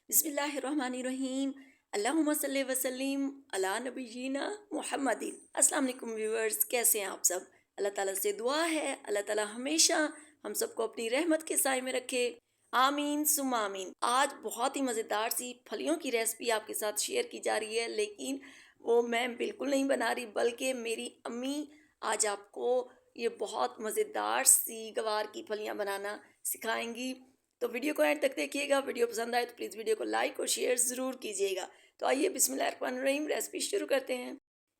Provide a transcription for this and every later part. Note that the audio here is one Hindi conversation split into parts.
बिस्मिल्लाहिर्रहमानिर्रहीम। अल्लाहुम्मा सल्ली वसल्लिम अला नबीना मुहम्मदिन। अस्सलाम वालेकुम व्यूअर्स, कैसे हैं आप सब? अल्लाह ताला से दुआ है अल्लाह ताला हमेशा हम सबको अपनी रहमत के साए में रखे। आमीन सुम्मा आमीन। आज बहुत ही मज़ेदार सी फलियों की रेसिपी आपके साथ शेयर की जा रही है, लेकिन वो मैं बिल्कुल नहीं बना रही, बल्कि मेरी अम्मी आज आपको ये बहुत मज़ेदार सी गवार की फलियां बनाना सिखाएंगी। तो वीडियो को एंड तक देखिएगा। वीडियो पसंद आए तो प्लीज़ वीडियो को लाइक और शेयर ज़रूर कीजिएगा। तो आइए बिस्मिल्लाहिर्रहमानिर्रहीम रेसिपी शुरू करते हैं।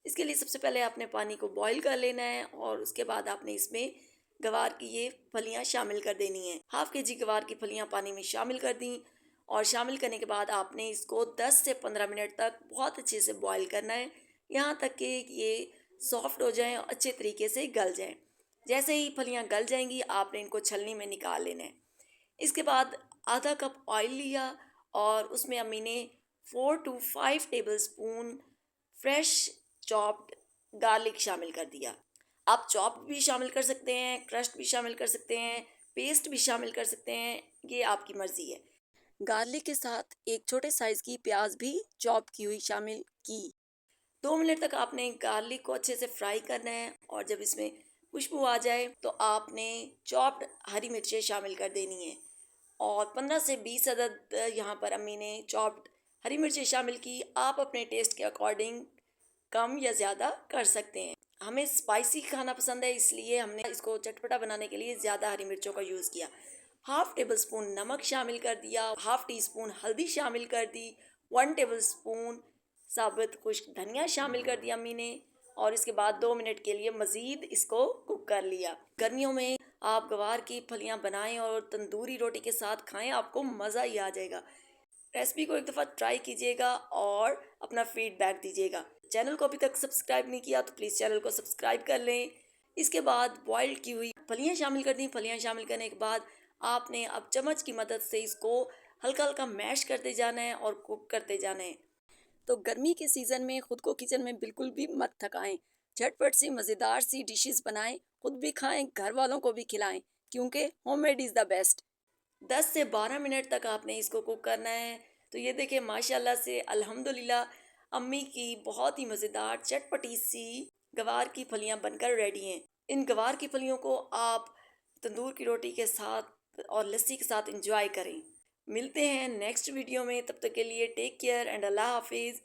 इसके लिए सबसे पहले आपने पानी को बॉईल कर लेना है और उसके बाद आपने इसमें गवार की ये फलियां शामिल कर देनी है। हाफ के जी गवार की फलियां पानी में शामिल कर दी और शामिल करने के बाद आपने इसको 10 से 15 मिनट तक बहुत अच्छे से बॉईल करना है, यहाँ तक कि ये सॉफ्ट हो जाएं और अच्छे तरीके से गल जाएं। जैसे ही फलियां गल जाएंगी आपने इनको छलनी में निकाल लेना है। इसके बाद आधा कप ऑयल लिया और उसमें अम्मी ने 4 to 5 table spoon fresh chopped garlic शामिल कर दिया। आप चॉप्ड भी शामिल कर सकते हैं, क्रश्ड भी शामिल कर सकते हैं, पेस्ट भी शामिल कर सकते हैं, ये आपकी मर्ज़ी है। गार्लिक के साथ एक छोटे साइज़ की प्याज भी चॉप की हुई शामिल की। 2 मिनट तक आपने गार्लिक को अच्छे से फ्राई करना है और जब इसमें खुशबू आ जाए तो आपने चॉप्ड हरी मिर्चें शामिल कर देनी है और 15 से 20 अदद यहाँ पर अम्मी ने चॉप्ड हरी मिर्चें शामिल की। आप अपने टेस्ट के अकॉर्डिंग कम या ज़्यादा कर सकते हैं। हमें स्पाइसी खाना पसंद है, इसलिए हमने इसको चटपटा बनाने के लिए ज़्यादा हरी मिर्चों का यूज़ किया। हाफ टेबल स्पून नमक शामिल कर दिया, हाफ टी स्पून हल्दी शामिल कर दी, 1 टेबल स्पून साबुत खुश्क धनिया शामिल कर दिया अम्मी ने और इसके बाद 2 मिनट के लिए मज़ीद इसको कुक कर लिया। गर्मियों में आप गवार की फलियां बनाएं और तंदूरी रोटी के साथ खाएं, आपको मज़ा ही आ जाएगा। रेसिपी को एक दफ़ा ट्राई कीजिएगा और अपना फीडबैक दीजिएगा। चैनल को अभी तक सब्सक्राइब नहीं किया तो प्लीज़ चैनल को सब्सक्राइब कर लें। इसके बाद बॉइल्ड की हुई फलियां शामिल कर दी। फलियां शामिल करने के बाद आपने अब चम्मच की मदद से इसको हल्का हल्का मैश करते जाना है और कुक करते जाना है। तो गर्मी के सीज़न में खुद को किचन में बिल्कुल भी मत थकाएं। झटपट सी मज़ेदार सी डिशेस बनाएं, खुद भी खाएं, घर वालों को भी खिलाएं, क्योंकि होममेड इज़ द बेस्ट। 10 से 12 मिनट तक आपने इसको कुक करना है। तो ये देखिए माशाल्लाह से अल्हम्दुलिल्लाह अम्मी की बहुत ही मज़ेदार चटपटी सी गवार की फलियां बनकर रेडी हैं। इन गवार की फलियों को आप तंदूर की रोटी के साथ और लस्सी के साथ एंजॉय करें। मिलते हैं नेक्स्ट वीडियो में, तब तक के लिए टेक केयर एंड अल्लाह हाफिज़।